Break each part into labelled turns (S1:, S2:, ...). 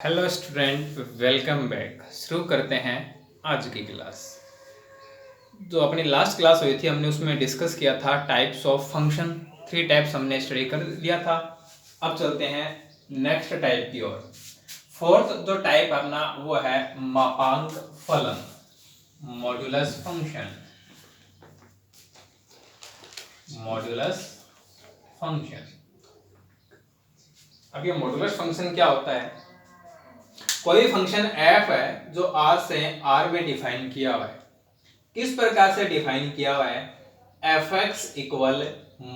S1: Hello student, welcome back. शुरू करते हैं आज की क्लास। जो अपनी लास्ट क्लास हुई थी हमने उसमें डिस्कस किया था टाइप्स ऑफ फंक्शन। 3 टाइप्स हमने स्टडी कर दिया था। अब चलते हैं नेक्स्ट टाइप की ओर। फोर्थ जो टाइप अपना वो है मापांक फलन, मॉड्यूलस फंक्शन। Modulus function. अब ये मॉड्यूलस फंक्शन क्या होता है? कोई फंक्शन f है जो r से r में डिफाइन किया हुआ है। किस प्रकार से डिफाइन किया हुआ है? F X equal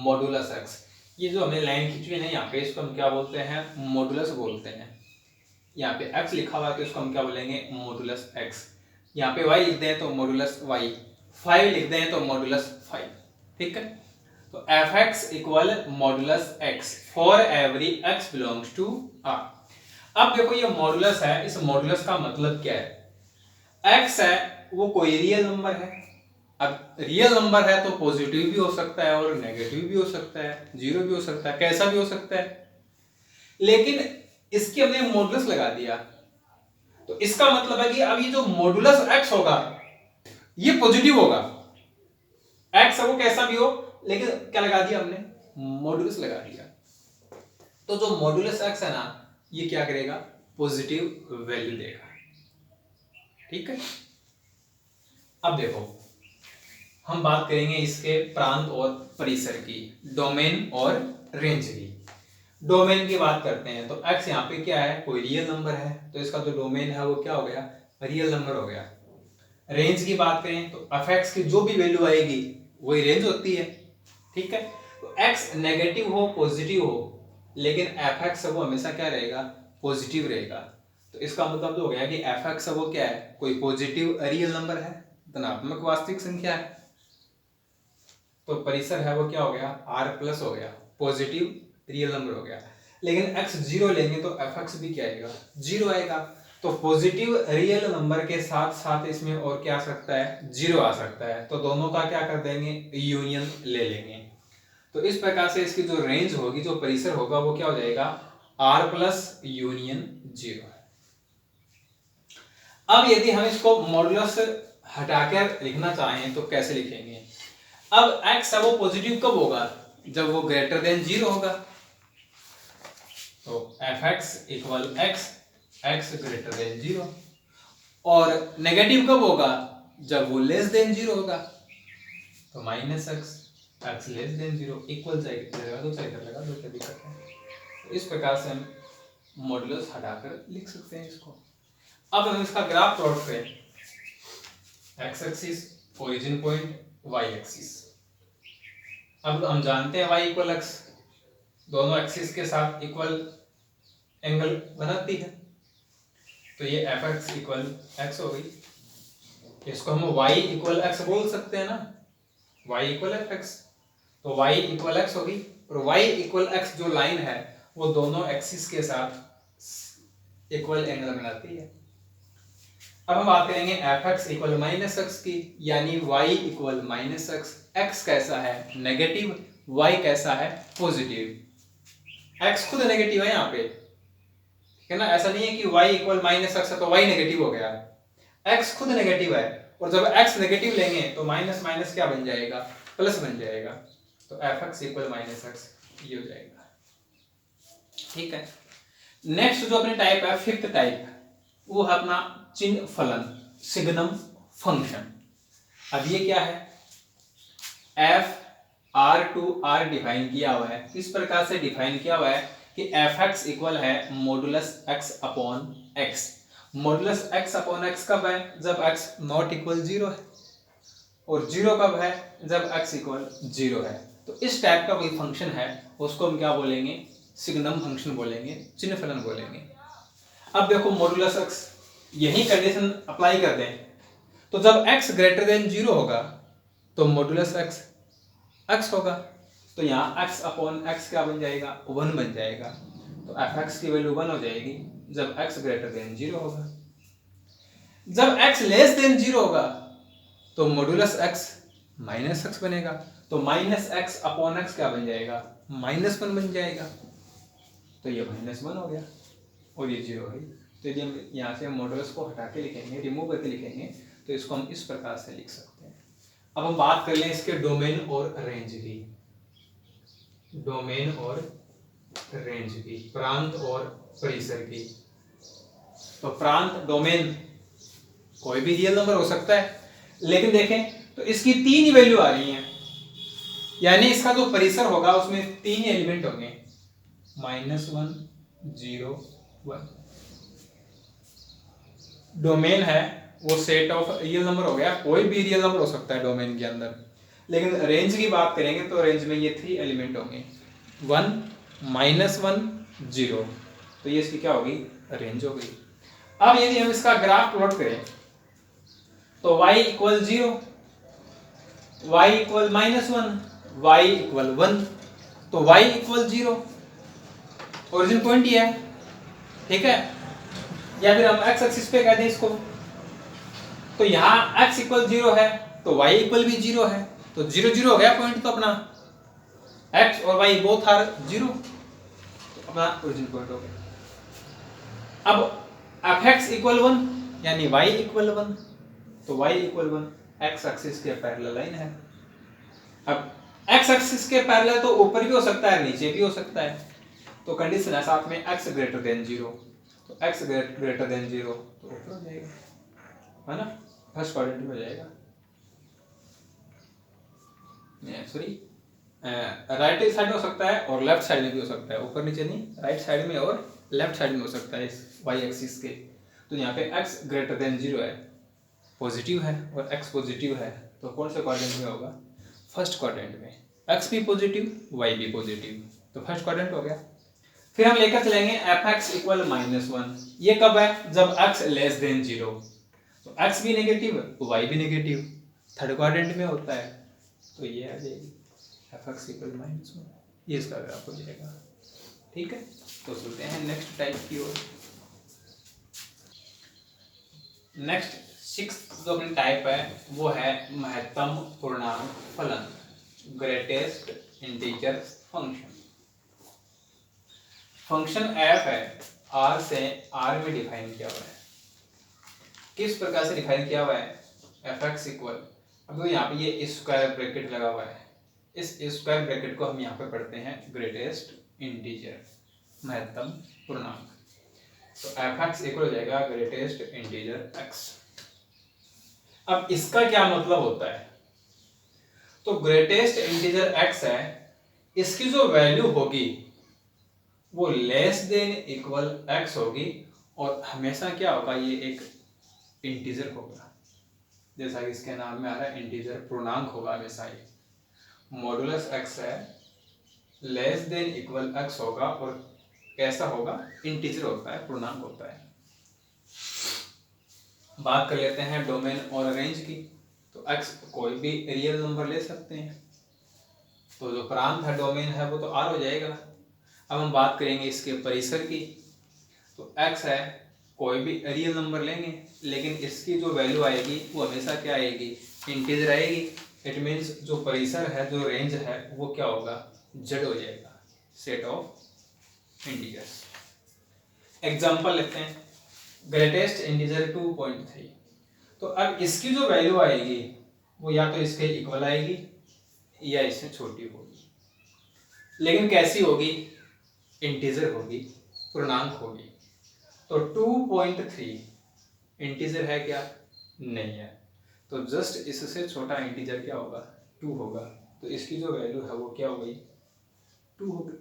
S1: modulus x. ये जो हमने लाइन खींची है ना यहाँ पे, इसको हम क्या बोलते हैं? मॉडुलस बोलते हैं। यहाँ पे x लिखा हुआ है तो इसको हम क्या बोलेंगे? Modulus x। यहाँ पे y लिख दें तो मॉडुलस y, 5 लिख दें तो मॉडुलस 5। ठीक है, तो F X equal modulus x for every x belongs to r। अब देखो ये मॉडुलस है, इस मॉडुलस का मतलब क्या है? x है वो कोई रियल नंबर है। अब रियल नंबर है तो पॉजिटिव भी हो सकता है और नेगेटिव भी हो सकता है, जीरो भी हो सकता है, कैसा भी हो सकता है। लेकिन इसकी हमने मॉडुलस लगा दिया तो इसका मतलब है कि अब ये जो मॉडुलस x होगा ये पॉजिटिव होगा। x है वो कैसा भी हो, लेकिन क्या लगा दिया हमने? मॉडुलस लगा दिया। तो जो मॉडुलस x है ना, ये क्या करेगा? पॉजिटिव वैल्यू देगा। ठीक है, अब देखो हम बात करेंगे इसके प्रांत और परिसर की, डोमेन और रेंज की। डोमेन की बात करते हैं तो x यहाँ पे क्या है? कोई रियल नंबर है तो इसका जो डोमेन है वो क्या हो गया? रियल नंबर हो गया। रेंज की बात करें तो f(x) की जो भी वैल्यू आएगी वही रेंज होती है। ठीक है, तो x नेगेटिव हो पॉजिटिव हो, लेकिन f(x) वो हमेशा क्या रहेगा? पॉजिटिव रहेगा। तो इसका मतलब जो हो गया कि f(x) वो क्या है? कोई पॉजिटिव रियल नंबर है, धनात्मक वास्तविक संख्या है। तो परिसर है वो क्या हो गया? r प्लस हो गया, पॉजिटिव रियल नंबर हो गया। लेकिन x जीरो लेंगे तो f(x) भी क्या आएगा? जीरो आएगा। तो पॉजिटिव रियल नंबर के साथ साथ इसमें और क्या आ सकता है? जीरो आ सकता है। तो दोनों का क्या कर देंगे? यूनियन ले लेंगे। तो इस प्रकार से इसकी जो रेंज होगी, जो परिसर होगा वो क्या हो जाएगा? r plus union zero. अब यदि हम इसको मॉडुलस हटाकर लिखना चाहें तो कैसे लिखेंगे? अब x है वो पॉजिटिव कब होगा? जब वो ग्रेटर देन जीरो होगा। तो F X equal x, x greater than zero. और नेगेटिव कब होगा? जब वो लेस देन जीरो होगा। तो minus x, x less than zero, equal चाहिए लगा दो, चाहिए लगा दो, क्या दिक्कत है? तो इस प्रकार से हम मॉडुलस हटाकर लिख सकते हैं इसको। अब हम इसका ग्राफ प्लॉट करें। X axis origin point, Y axis. अब हम जानते हैं y इक्वल एक्स, दोनों एक्सिस के साथ इक्वल एंगल बनाती है। तो ये एफ एक्स इक्वल एक्स हो गई। इसको हम y इक्वल एक्स बोल सकते हैं ना, y इक्वल एफ एक्स। तो y इक्वल एक्स होगी और y इक्वल एक्स जो लाइन है वो दोनों एक्सिस के साथ इक्वल एंगल बनाती है। अब हम बात करेंगे F X equal minus x की, यानी y equal minus x. X कैसा है? नेगेटिव, y कैसा है? पॉजिटिव। x खुद नेगेटिव है यहाँ पे, ठीक है ना? ऐसा नहीं है कि y इक्वल माइनस एक्स है तो y नेगेटिव हो गया। x खुद नेगेटिव है और जब x नेगेटिव लेंगे तो माइनस माइनस क्या बन जाएगा? प्लस बन जाएगा। तो F X equal minus x ये हो जाएगा। ठीक है, नेक्स्ट जो अपनी टाइप है, फिफ्थ टाइप, वो है अपना चिन्ह फलन, सिग्नम फंक्शन। अब ये क्या है? F R to R define किया हुआ है। इस प्रकार से डिफाइन किया हुआ है कि एफ एक्स इक्वल है modulus x upon x. Modulus x upon x कब है? जब एक्स नॉट इक्वल जीरो है। और जीरो कब है? जब एक्स इक्वल जीरो है। तो इस टाइप का कोई फंक्शन है उसको हम क्या बोलेंगे? सिग्नम फंक्शन बोलेंगे, चिन्ह फलन बोलेंगे। अब देखो मॉडुलस एक्स, यही कंडीशन अप्लाई कर दें तो जब x ग्रेटर देन जीरो होगा तो मॉडुलस एक्स एक्स होगा। तो यहाँ x अपॉन एक्स क्या बन जाएगा? 1 बन जाएगा। तो एफ एक्स की वैल्यू 1 हो जाएगी जब x ग्रेटर देन जीरो होगा। जब x लेस देन जीरो होगा तो मॉडुलस x माइनस एक्स बनेगा। तो माइनस एक्स अपॉन एक्स क्या बन जाएगा? -1 बन जाएगा। तो ये -1 हो गया और ये जीरो है। तो यदि हम यहाँ से मॉडुलस को हटा के लिखेंगे, रिमूव करके लिखेंगे, तो इसको हम इस प्रकार से लिख सकते हैं। अब हम बात कर लें इसके डोमेन और रेंज की। डोमेन और रेंज की, प्रांत और परिसर की। तो प्रांत, डोमेन कोई भी रियल नंबर हो सकता है, लेकिन देखें तो इसकी 3 ही वैल्यू आ रही हैं, यानी इसका जो परिसर होगा उसमें 3 एलिमेंट होंगे, -1, 0, 1। डोमेन है वो सेट ऑफ रियल नंबर हो गया, कोई भी रियल नंबर हो सकता है डोमेन के अंदर। लेकिन रेंज की बात करेंगे तो रेंज में ये 3 एलिमेंट होंगे, 1, -1, 0। तो ये इसकी क्या होगी, रेंज हो गई। अब यदि हम इसका ग्राफ प्लॉट करें तो y = 0, y = -1, y = 1। तो y = 0, ओरिजिन पॉइंट ये है, ठीक है। या फिर हम x एक्सिस पे कह दें इसको, तो यहाँ x = 0 है तो y = भी 0 है, तो 0 0 हो गया पॉइंट, तो अपना x और y बोथ आर 0, तो अपना ओरिजिन पॉइंट हो गया। अब fx = 1 यानी y = 1, तो y = 1 x एक्सिस के पैरेलल लाइन है। अब x एक्सिस के पैरेलल तो ऊपर भी हो सकता है, नीचे भी हो सकता है, तो कंडीशन है साथ में x > 0, तो x > 0 तो ऊपर हो जाएगा, है ना, फर्स्ट क्वाड्रेंट में हो जाएगा। सॉरी, राइट साइड में हो सकता है और लेफ्ट साइड में भी हो सकता है, ऊपर नीचे नहीं, राइट साइड में और लेफ्ट साइड में हो सकता है इस y एक्सिस के। तो यहाँ पे x > 0 है, पॉजिटिव है, और x पॉजिटिव है, तो कौन से क्वाड्रेंट में होगा, फर्स्ट क्वाड्रेंट में। x भी पॉजिटिव, y भी पॉजिटिव, तो फर्स्ट क्वाड्रेंट हो गया। फिर हम लेकर चलेंगे fx = -1, ये कब है, जब x < 0, तो x भी नेगेटिव y भी नेगेटिव, थर्ड क्वाड्रेंट में होता है, तो ये आ जाएगी fx = -1, ये इसका ग्राफ हो जाएगा, ठीक है। तो चलते हैं नेक्स्ट टाइप की ओर। नेक्स्ट 6th जो अपनी टाइप है वो है महत्तम पूर्णांक फलन, greatest integer function. Function f है, r से r में डिफाइन किया हुआ है। किस प्रकार से डिफाइन किया हुआ है, fx = अब यहाँ पे ये स्क्वायर ब्रैकेट लगा हुआ है, इस स्क्वायर ब्रैकेट को हम यहाँ पे पढ़ते हैं ग्रेटेस्ट इंटीजर, महत्तम पूर्णांक। तो fx = हो जाएगा ग्रेटेस्ट इंटीजर x। अब इसका क्या मतलब होता है, तो ग्रेटेस्ट इंटीजर x है, इसकी जो वैल्यू होगी वो <= x होगी, और हमेशा क्या होगा, ये एक इंटीजर होगा, जैसा कि इसके नाम में आ रहा है इंटीजर, पूर्णांक होगा हमेशा। ये मॉडुलस x है, <= x होगा, और कैसा होगा, इंटीजर होता है, पूर्णांक होता है। बात कर लेते हैं डोमेन और रेंज की। तो x कोई भी रियल नंबर ले सकते हैं, तो जो प्रांत है, डोमेन है, वो तो r हो जाएगा। अब हम बात करेंगे इसके परिसर की। तो x है, कोई भी रियल नंबर लेंगे, लेकिन इसकी जो वैल्यू आएगी वो हमेशा क्या आएगी, इंटीजर आएगी। इट मीन्स जो परिसर है, जो रेंज है, वो क्या होगा, z हो जाएगा, सेट ऑफ इंटीजर्स। एग्जांपल लेते हैं, ग्रेटेस्ट इंटीजर 2.3। तो अब इसकी जो वैल्यू आएगी वो या तो इसके इक्वल आएगी या इससे छोटी होगी, लेकिन कैसी होगी, इंटीजर होगी, पूर्णांक होगी। तो 2.3 इंटीजर है क्या, नहीं है, तो जस्ट इससे छोटा इंटीजर क्या होगा, 2 होगा, तो इसकी जो वैल्यू है वो क्या हो गई, 2 हो गई।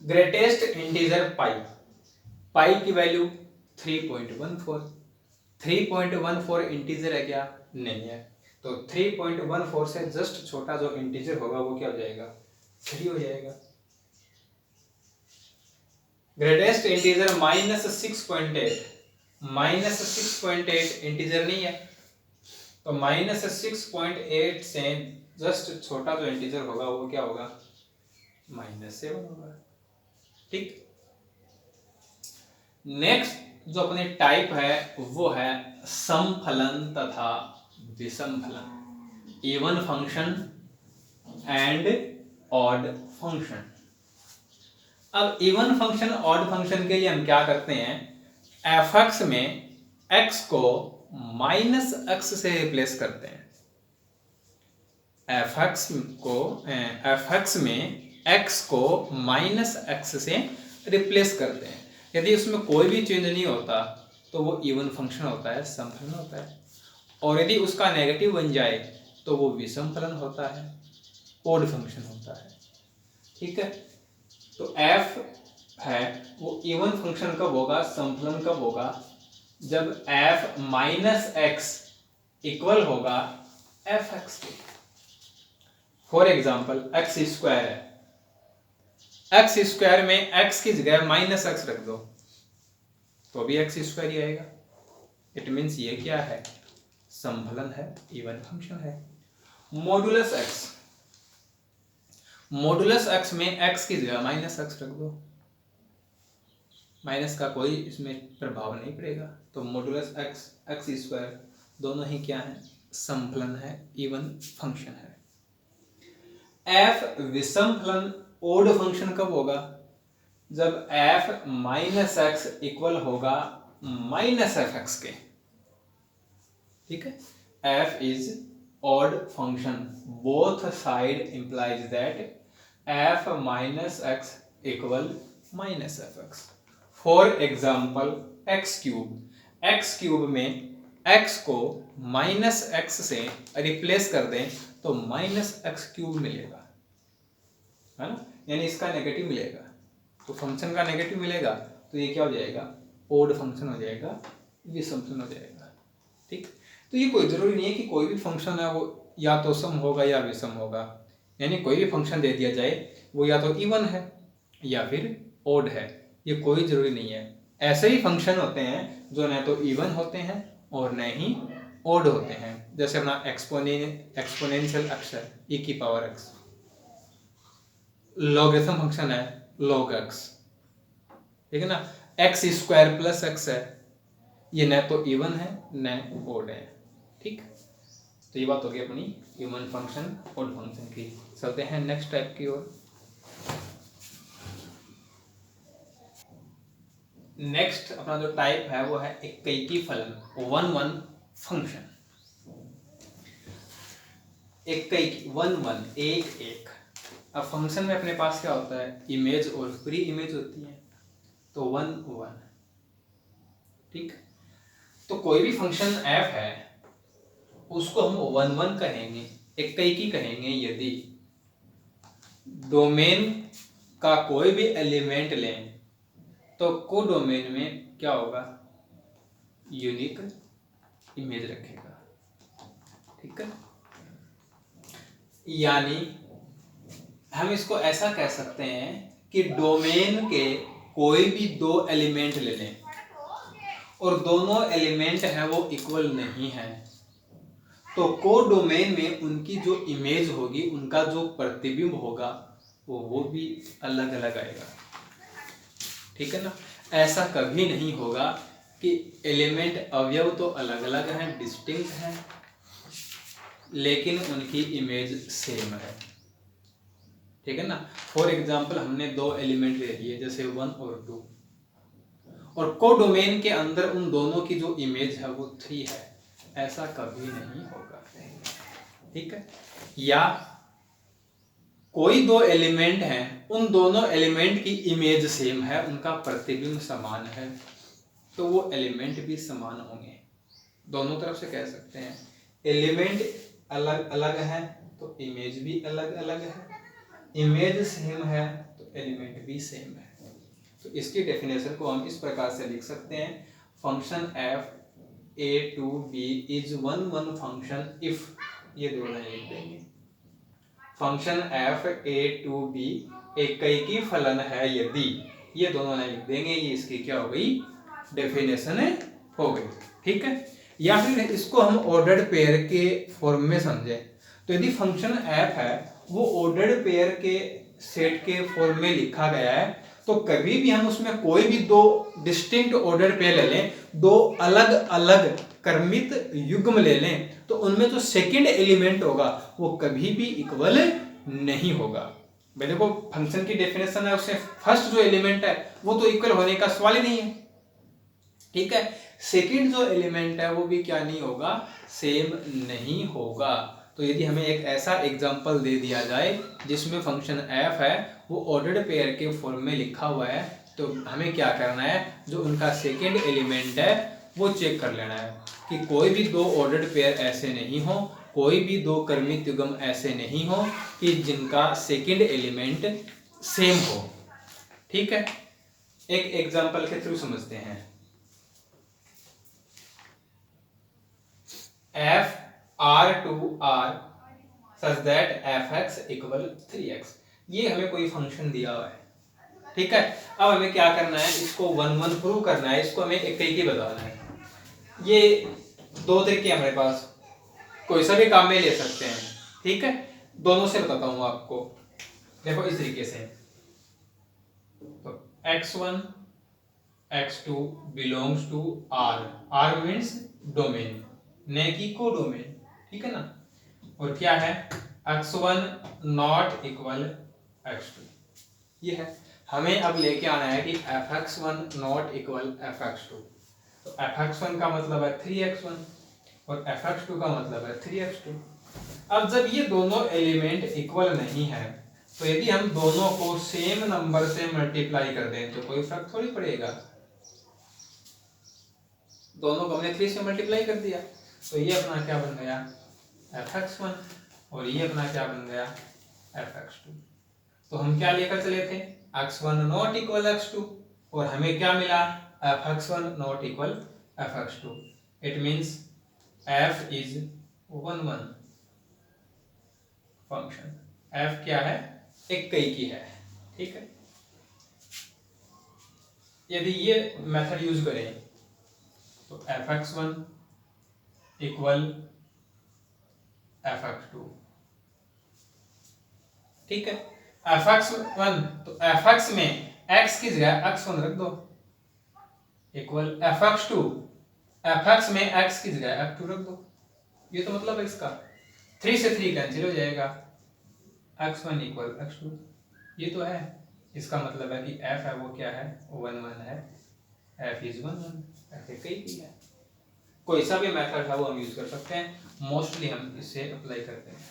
S1: ग्रेटेस्ट इंटीजर पाई की वैल्यू 3.14, 3.14 इंटीजर है क्या, नहीं है, तो 3.14 से जस्ट छोटा जो इंटीजर होगा वो क्या हो जाएगा, 3 हो जाएगा। ग्रेटेस्ट इंटीजर -6.8, -6.8 इंटीजर नहीं है, तो -6.8 से जस्ट छोटा जो इंटीजर होगा वो क्या होगा, -7 होगा, ठीक। नेक्स्ट जो अपनी टाइप है वो है समफलन तथा विषम फलन, even function and odd function. अब इवन फंक्शन ऑड फंक्शन के लिए हम क्या करते हैं, एफ एक्स में एक्स को माइनस एक्स से रिप्लेस करते हैं। एफ एक्स में एक्स को माइनस एक्स से रिप्लेस करते हैं। यदि उसमें कोई भी चेंज नहीं होता तो वो इवन फंक्शन होता है, सम फलन होता है। और यदि उसका नेगेटिव बन जाए तो वो विषम फलन होता है, ओड फंक्शन होता है। ठीक है, तो एफ है वो इवन फंक्शन कब होगा, सम फलन कब होगा, जब एफ माइनस एक्स इक्वल होगा एफ एक्स के। फॉर एग्जाम्पल एक्स स्क्वायर है, एक्स स्क्वायर में एक्स की जगह माइनस एक्स रख दो तो भी एक्स स्क्वायर ही आएगा। इट मीन्स ये क्या है, समफलन है, इवन फंक्शन है। मॉडुलस एक्स, मॉडुलस एक्स में एक्स की जगह माइनस एक्स रख दो, माइनस का कोई इसमें प्रभाव नहीं पड़ेगा, तो मॉडुलस एक्स एक्स स्क्वायर दोनों ही क्या है, समफलन है, इवन फंक्शन है। एफ विषम फलन ओड फंक्शन कब होगा, जब एफ माइनस एक्स इक्वल होगा माइनस एफ एक्स के। ठीक है, F is odd function, both side implies that f minus x equal minus fx. For example, x cube में x को माइनस एक्स से रिप्लेस कर दें तो माइनस एक्स क्यूब मिलेगा, है ना, यानी इसका नेगेटिव मिलेगा। तो फंक्शन का नेगेटिव मिलेगा तो ये क्या हो जाएगा, ओड फंक्शन हो जाएगा, विषम फंक्शन हो जाएगा। ठीक, तो ये कोई जरूरी नहीं है कि कोई भी फंक्शन है वो या तो सम होगा या विषम होगा, यानी कोई भी फंक्शन दे दिया जाए वो या तो इवन है या फिर ओड है, ये कोई जरूरी नहीं है। ऐसे ही फंक्शन होते हैं जो न तो इवन होते हैं और न ही ओड होते हैं, जैसे अपना एक्सपोनेंशियल अक्षर e की पावर x, लॉगरिथम फंक्शन है log x, ठीक है ना, एक्स स्क्वायर प्लस एक्स है, ये न तो इवन है न ओड है। ठीक, तो ये बात होगी अपनी इवन फंक्शन ओड फंक्शन की। चलते हैं नेक्स्ट टाइप की ओर। नेक्स्ट अपना जो टाइप है वो है एकैकी फलन, वन वन फंक्शन। एकैकी, वन वन, एक एक। अब फंक्शन में अपने पास क्या होता है, इमेज और प्री इमेज होती है, तो वन वन। ठीक, तो कोई भी फंक्शन एफ है उसको हम वन वन कहेंगे, एकैकी कहेंगे यदि डोमेन का कोई भी एलिमेंट लें तो को डोमेन में क्या होगा, यूनिक इमेज रखेगा। ठीक है, यानी हम इसको ऐसा कह सकते हैं कि डोमेन के कोई भी दो एलिमेंट ले लें और दोनों एलिमेंट है वो इक्वल नहीं है, तो को डोमेन में उनकी जो इमेज होगी, उनका जो प्रतिबिंब होगा वो भी अलग अलग आएगा। ठीक है ना, ऐसा कभी नहीं होगा कि एलिमेंट अवयव तो अलग अलग हैं, डिस्टिंक्ट हैं, लेकिन उनकी इमेज सेम है। ठीक है ना, फॉर एग्जांपल हमने दो एलिमेंट ले लिए जैसे 1 और 2, और को डोमेन के अंदर उन दोनों की जो इमेज है वो 3 है, ऐसा कभी नहीं होगा। ठीक है, या कोई दो एलिमेंट हैं, उन दोनों एलिमेंट की इमेज सेम है, उनका प्रतिबिंब समान है, तो वो एलिमेंट भी समान होंगे। दोनों तरफ से कह सकते हैं, एलिमेंट अलग अलग है तो इमेज भी अलग अलग है, इमेज सेम है तो एलिमेंट भी सेम है। तो इसकी डेफिनेशन को हम इस प्रकार से लिख सकते हैं, function F a to b is one one function if, ये दो लाइन लिख देंगे, function F a to b एकैकी फलन है यदि, ये दोनों लाइन लिख देंगे, ये इसकी क्या हो गई, डेफिनेशन हो गई। ठीक है, या फिर इसको हम ऑर्डर्ड पेयर के फॉर्म में समझें, तो यदि फंक्शन एफ है वो ऑर्डर्ड पेयर के सेट के फॉर्म में लिखा गया है, तो कभी भी हम उसमें कोई भी दो डिस्टिंक्ट ऑर्डर पेयर ले लें, दो अलग अलग क्रमित युग्म ले लें, तो उनमें जो सेकंड एलिमेंट होगा वो कभी भी इक्वल नहीं होगा। भाई देखो फंक्शन की डेफिनेशन है, उससे फर्स्ट जो एलिमेंट है वो तो इक्वल होने का सवाल ही नहीं है, ठीक है। सेकंड जो एलिमेंट है वो भी क्या नहीं होगा, सेम नहीं होगा। तो यदि हमें एक ऐसा एग्जांपल दे दिया जाए जिसमें फंक्शन f है वो ऑर्डर्ड पेयर के फॉर्म में लिखा हुआ है, तो हमें क्या करना है, जो उनका सेकंड एलिमेंट है वो चेक कर लेना है कि कोई भी दो ऑर्डर्ड पेयर ऐसे नहीं हो, कोई भी दो क्रमिक युग्म ऐसे नहीं हो कि जिनका सेकंड एलिमेंट सेम हो, ठीक है। एक एग्जांपल के थ्रू समझते हैं। f R2R such that fx equal 3x, ये हमें कोई फंक्शन दिया हुआ है, ठीक है। अब हमें क्या करना है, इसको 1 1 प्रूव करना है, इसको हमें एक तरीके बताना है। ये दो तरीके हमारे पास, कोई सा भी काम में ले सकते हैं, ठीक है। दोनों से बताता हूं आपको, देखो इस तरीके से, तो x1 x2 belongs to R, R means domain, ने की को डोमेन, ठीक है ना। और क्या है, x1 नॉट इक्वल x2, ये है। हमें अब लेके आना है कि fx1 नॉट इक्वल fx2, तो fx1 का मतलब है 3x1 और fx2 का मतलब है 3x2। अब जब ये दोनों एलिमेंट इक्वल नहीं है, तो यदि हम दोनों को सेम नंबर से मल्टीप्लाई कर दें तो कोई फर्क थोड़ी पड़ेगा, दोनों को हमने 3 से मल्टीप्लाई कर दिया, तो ये अपना क्या बन गया fx1 और ये अपना क्या बन गया fx2। तो हम क्या लेकर चले थे, x1 नॉट इक्वल x2, और हमें क्या मिला, fx1 not equal fx2। It means f is 1 1 function, f क्या है, इक्कीकी है, ठीक है। यदि ये मेथड यूज करें तो fx1 इक्वल fx2, ठीक है। fx1 तो fx में x की जगह x1 रख दो, इक्वल fx2, fx में x की जगह f2 रख दो, ये तो मतलब है इसका। 3 से 3 कैंसिल हो जाएगा, x1 इक्वल x2, ये तो है। इसका मतलब है कि f है वो क्या है, 1 1 है, f इज 1 1, f इक्कीकी है। कोई सा भी मेथड है वो हम यूज कर सकते हैं, मोस्टली हम इसे अप्लाई करते हैं,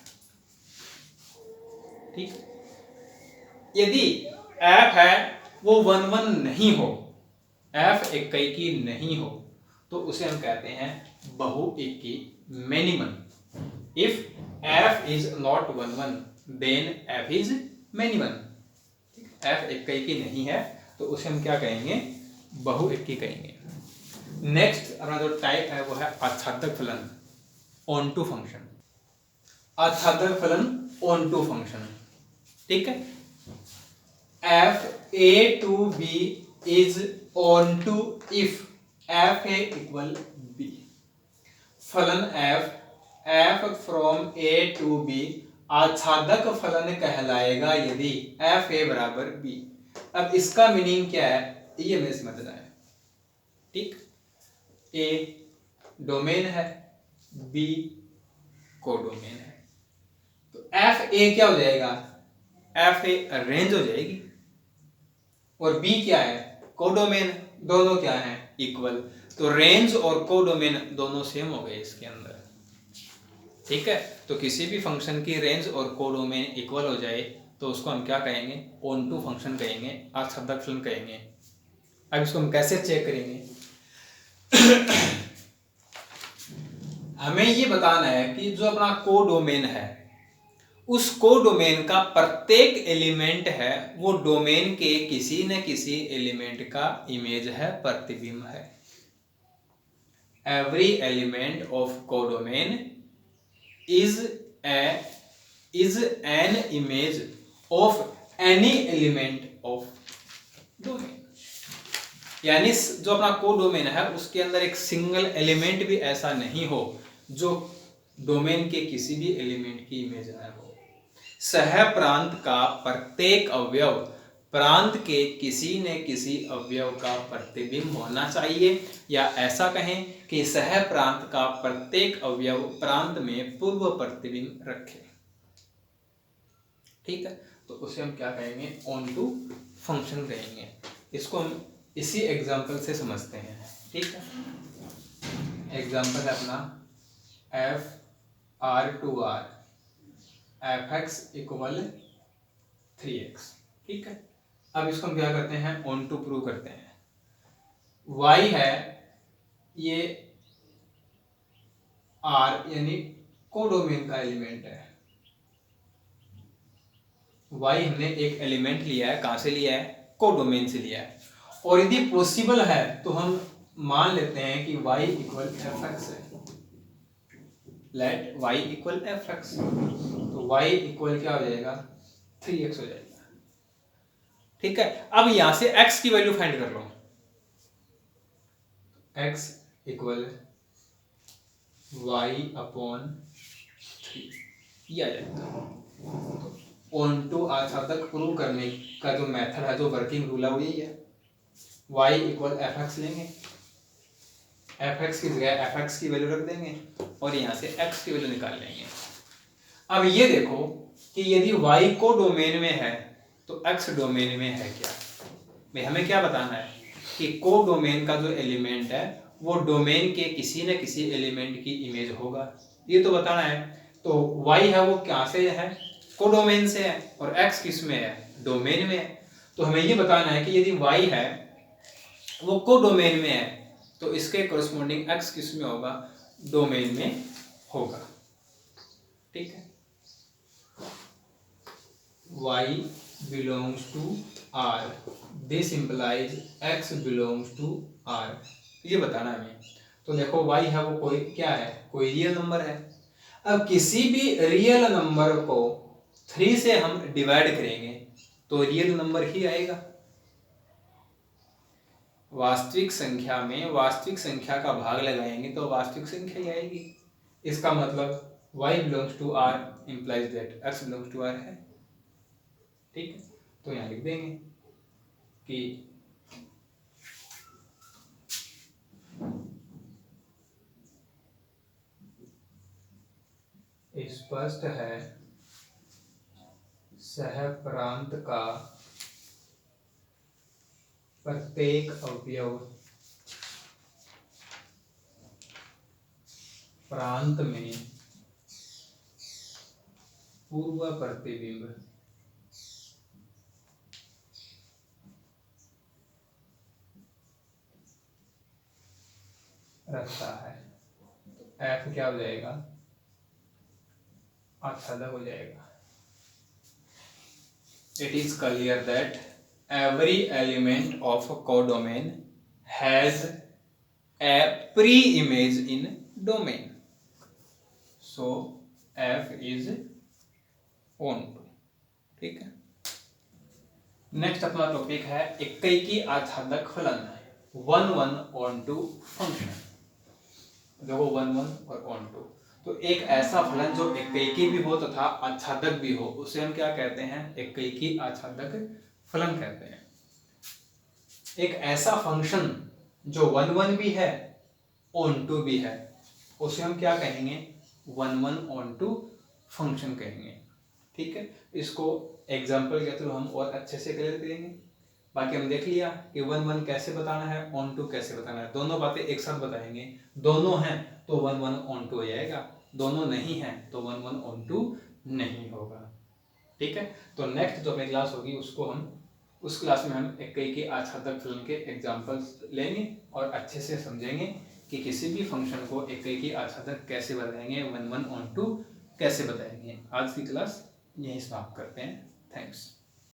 S1: ठीक। यदि f है वो 1 1 नहीं हो, f इक्कीकी नहीं हो, तो उसे हम कहते हैं बहुइक्की minimum. If f is not 1 1 then f is minimum, f इक्कीकी नहीं है तो उसे हम क्या कहेंगे, बहुइक्की कहेंगे। नेक्स्ट अपना जो टाइप है वो है आच्छादक फलन, ऑन टू फंक्शन, आच्छादक फलन ऑन टू फंक्शन, ठीक है। f a to b is on to if f a equal b, फलन f from a to b आच्छादक फलन कहलाएगा यदि f a बराबर b। अब इसका मीनिंग क्या है, ये हमें समझना है, ठीक। a डोमेन है, b कोडोमेन है, तो f a क्या हो जाएगा, f a रेंज हो जाएगी, और b क्या है, कोडोमेन, दोनों क्या है, इक्वल, तो रेंज और कोडोमेन दोनों सेम हो गए इसके अंदर, ठीक है। तो किसी भी फंक्शन की रेंज और कोडोमेन इक्वल हो जाए तो उसको हम क्या कहेंगे, ऑन टू फंक्शन कहेंगे, आच्छादक फलन कहेंगे। अब इसको हम कैसे चेक करेंगे, हमें ये बताना है कि जो अपना कोडोमेन है उस कोडोमेन का प्रत्येक एलिमेंट है वो डोमेन के किसी न किसी एलिमेंट का इमेज है, प्रतिबिंब है। Every element of codomain is an image of any element of domain, यानी जो अपना कोडोमेन है उसके अंदर एक सिंगल एलिमेंट भी ऐसा नहीं हो जो डोमेन के किसी भी एलिमेंट की इमेज न हो। सह प्रांत का प्रत्येक अवयव प्रांत के किसी न किसी अवयव का प्रतिबिंब होना चाहिए, या ऐसा कहें कि सह प्रांत का प्रत्येक अवयव प्रांत में पूर्व प्रतिबिंब रखे, ठीक है। तो उसे हम क्या कहेंगे, ऑन टू फंक्शन कहेंगे। इसको हम इसी एग्जाम्पल से समझते हैं, ठीक है। एग्जाम्पल है अपना FR2R fx इक्वल 3x, ठीक है। अब इसको हम क्या करते हैं, ऑन टू प्रूव करते हैं। y है ये R यानी कोडोमेन का एलिमेंट है। y हमने एक एलिमेंट लिया है, कहां से लिया है, कोडोमेन से लिया है। और यदि पॉसिबल है तो हम मान लेते हैं कि y इक्वल fx है। लेट y इक्वल fx, तो y इक्वल क्या हो जाएगा, 3x हो जाएगा, ठीक है। अब यहां से x की वैल्यू फाइंड कर लो। x इक्वल y अपॉन 3 ये आ जाएगा। ऑन टू आसादक प्रूव करने का जो मेथड है, जो वर्किंग रूल है वो यही है। y इक्वल fx लेंगे, fx की जगह fx की वैल्यू रख देंगे और यहाँ से x की वैल्यू निकाल लेंगे। अब ये देखो कि यदि y को डोमेन में है तो x डोमेन में है क्या। भाई हमें क्या बताना है कि को डोमेन का जो एलिमेंट है वो डोमेन के किसी न किसी एलिमेंट की इमेज होगा, ये तो बताना है। तो y है वो क्या से है, को डोमेन से है, और x किस में है, डोमेन में है। तो हमें ये बताना है कि यदि y है वो को डोमेन में है तो इसके कोरस्पोंडिंग x किस में होगा, डोमेन में होगा, ठीक है। y belongs to R, this implies x belongs to R, ये बताना हमें। तो देखो y है वो कोई क्या है, कोई रियल नंबर है। अब किसी भी रियल नंबर को 3 से हम डिवाइड करेंगे तो रियल नंबर ही आएगा। वास्तविक संख्या में वास्तविक संख्या का भाग लगाएंगे तो वास्तविक संख्या ही आएगी। इसका मतलब y belongs to R implies that x belongs to R है, ठीक है। तो यहाँ लिख देंगे कि स्पष्ट है सहप्रांत का प्रत्येक अवयव प्रांत में पूर्व प्रतिबिंब रखता है। F क्या हो जाएगा, आच्छादक हो जाएगा। It is clear that every element of a codomain has a pre-image in domain, so F is onto, ठीक है। नेक्स्ट अपना टॉपिक है इक्कई आच्छादक फलन, 1 1 onto फंक्शन। देखो 1 1 और onto, तो एक ऐसा फलन जो इक्कई भी हो तथा आच्छादक भी हो उसे हम क्या कहते हैं, इक्कई आच्छादक फलन कहते हैं। एक ऐसा फंक्शन जो 1 1 भी है onto भी है उसे हम क्या कहेंगे, 1 1 onto फंक्शन कहेंगे, ठीक है। इसको एग्जाम्पल के थ्रू हम और अच्छे से क्लियर करेंगे। बाकी हम देख लिया कि 1 1 कैसे बताना है, onto कैसे बताना है, दोनों बातें एक साथ बताएंगे। दोनों हैं तो 1 1 onto हो जाएगा, दोनों नहीं है तो 1 1 onto नहीं होगा, ठीक है। तो नेक्स्ट जो अपनी क्लास होगी उसको हम उस क्लास में हम इक्कई आच्छादक फलन के एग्जाम्पल्स लेंगे और अच्छे से समझेंगे कि किसी भी फंक्शन को इक्कई आच्छादक कैसे बताएंगे, 1 1 onto कैसे बताएंगे। आज की क्लास यहीं समाप्त करते हैं। थैंक्स।